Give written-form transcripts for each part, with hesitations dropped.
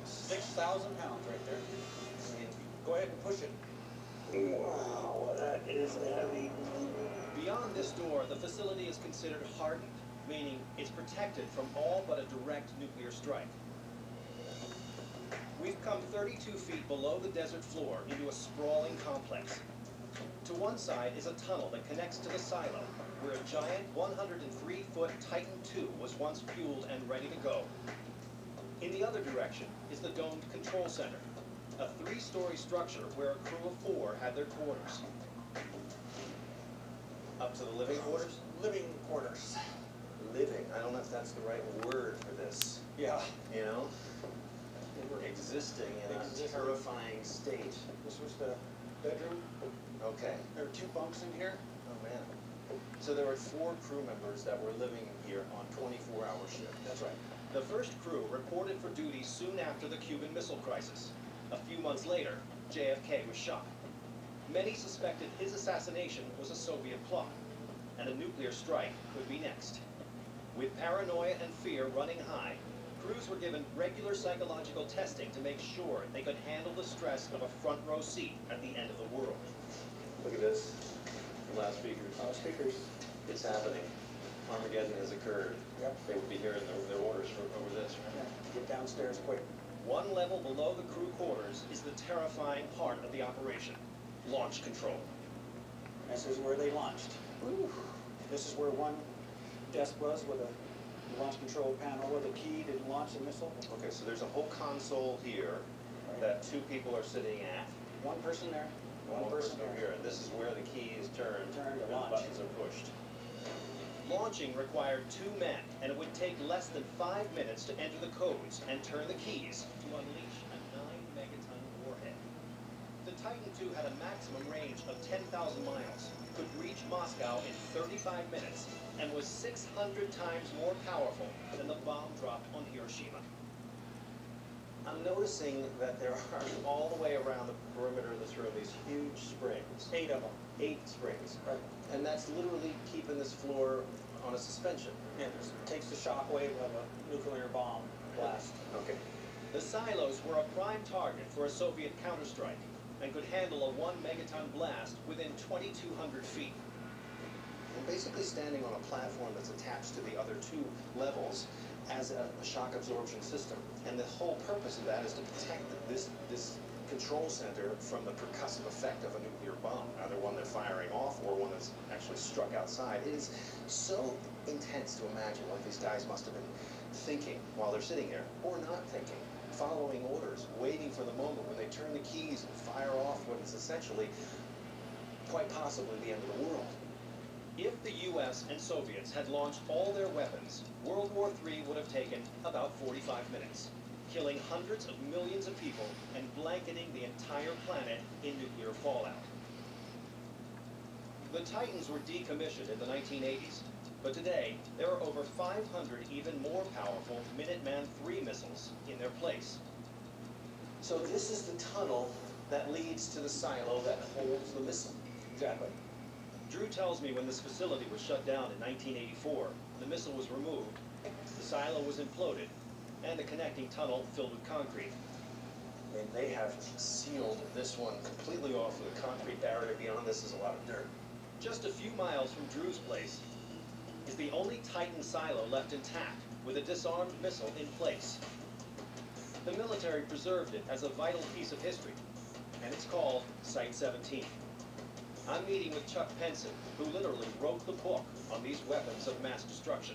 6,000 pounds right there. Go ahead and push it. Wow, that is heavy. Beyond this door, the facility is considered hardened, meaning it's protected from all but a direct nuclear strike. We've come 32 feet below the desert floor into a sprawling complex. To one side is a tunnel that connects to the silo, where a giant 103-foot Titan II was once fueled and ready to go. In the other direction is the domed control center, a 3-story structure where a crew of 4 had their quarters. Up to the living quarters? Living quarters. Living. I don't know if that's the right word for this. Yeah. You know? They were existing in a terrifying state. This was the bedroom. Okay. There were 2 bunks in here. Oh, man. So there were 4 crew members that were living here on 24-hour shift. That's right. The first crew reported for duty soon after the Cuban Missile Crisis. A few months later, JFK was shot. Many suspected his assassination was a Soviet plot, and a nuclear strike could be next. With paranoia and fear running high, crews were given regular psychological testing to make sure they could handle the stress of a front row seat at the end of the world. Look at this. Loudspeakers. Speakers. It's happening. Armageddon has occurred. Yep. They would be hearing their orders over this, right? Yeah. Get downstairs quick. One level below the crew quarters is the terrifying part of the operation, launch control. This is where they launched. Ooh. This is where one desk was with a launch control panel with a key to launch the missile. Okay, so there's a whole console here that 2 people are sitting at. One person there. One person over here, and this is where the key is turned Turn to and launch. the buttons are pushed. Launching required 2 men, and it would take less than 5 minutes to enter the codes and turn the keys to unleash a 9-megaton warhead. The Titan II had a maximum range of 10,000 miles, could reach Moscow in 35 minutes, and was 600 times more powerful than the bomb dropped on Hiroshima. I'm noticing that there are all the way around the perimeter of this room these huge springs. 8 of them. 8 springs. Right. And that's literally keeping this floor on a suspension. Yeah, it takes the shock wave of a nuclear bomb blast. Okay. The silos were a prime target for a Soviet counterstrike and could handle a 1-megaton blast within 2,200 feet. We're basically standing on a platform that's attached to the other 2 levels as a shock absorption system. And the whole purpose of that is to protect this control center from the percussive effect of a nuclear bomb, either one they're firing off or one that's actually struck outside. It is so intense to imagine what these guys must have been thinking while they're sitting there, or not thinking, following orders, waiting for the moment when they turn the keys and fire off what is essentially, quite possibly, the end of the world. If the US and Soviets had launched all their weapons, World War III would have taken about 45 minutes, killing hundreds of millions of people and blanketing the entire planet in nuclear fallout. The Titans were decommissioned in the 1980s, but today there are over 500 even more powerful Minuteman III missiles in their place. So this is the tunnel that leads to the silo that holds the missile. Exactly. Drew tells me when this facility was shut down in 1984, the missile was removed, the silo was imploded, and the connecting tunnel filled with concrete. And they have sealed this one completely off with a concrete barrier. Beyond this is a lot of dirt. Just a few miles from Drew's place is the only Titan silo left intact, with a disarmed missile in place. The military preserved it as a vital piece of history, and it's called Site 17. I'm meeting with Chuck Penson, who literally wrote the book on these weapons of mass destruction.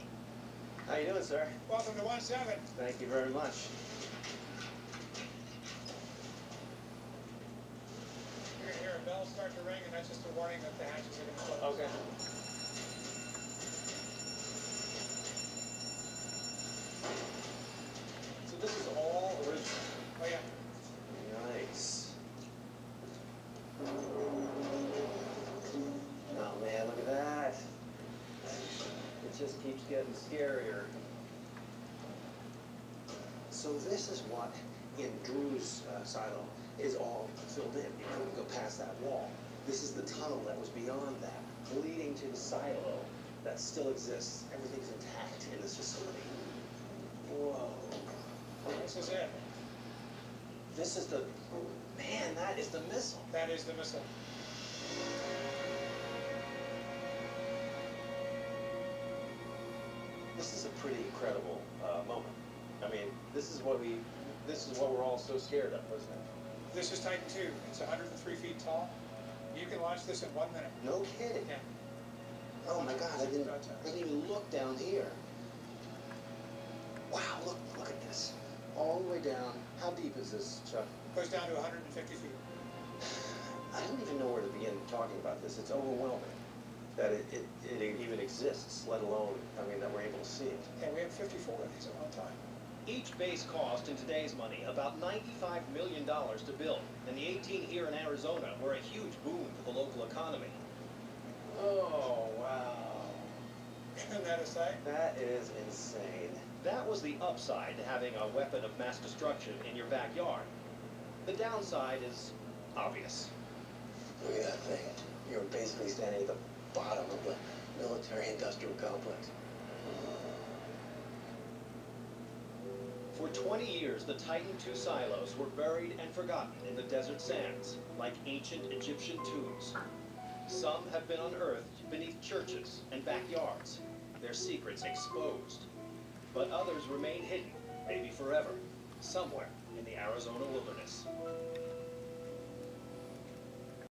How you doing, sir? Welcome to 1-7. Thank you very much. You're gonna hear a bell start to ring, and that's just a warning that the hatches are gonna close. Okay. So this is all original. Oh yeah. Nice. Oh man, look at that. It just keeps getting scarier. So this is what, in Drew's silo, is all filled in. You couldn't go past that wall. This is the tunnel that was beyond that, leading to the silo that still exists. Everything's intact in this facility. Whoa. This is it. This is the, man, that is the missile. That is the missile. This is a pretty incredible moment. I mean, this is what we're all so scared of, isn't it? This is Titan II. It's 103 feet tall. You can launch this in 1 minute. No kidding. Yeah. Oh my God, I didn't even look down here. Wow, look at this. All the way down. How deep is this, Chuck? Goes down to 150 feet. I don't even know where to begin talking about this. It's overwhelming that it even exists, let alone, I mean, that we're able to see it. And we have 54 of these at one time. Each base cost, in today's money, about $95 million to build, and the 18 here in Arizona were a huge boon to the local economy. Oh, wow. Isn't that a sight? That is insane. That was the upside to having a weapon of mass destruction in your backyard. The downside is obvious. Look at that thing. You're basically standing at the bottom of the military-industrial complex. For 20 years, the Titan II silos were buried and forgotten in the desert sands, like ancient Egyptian tombs. Some have been unearthed beneath churches and backyards, their secrets exposed. But others remain hidden, maybe forever, somewhere in the Arizona wilderness.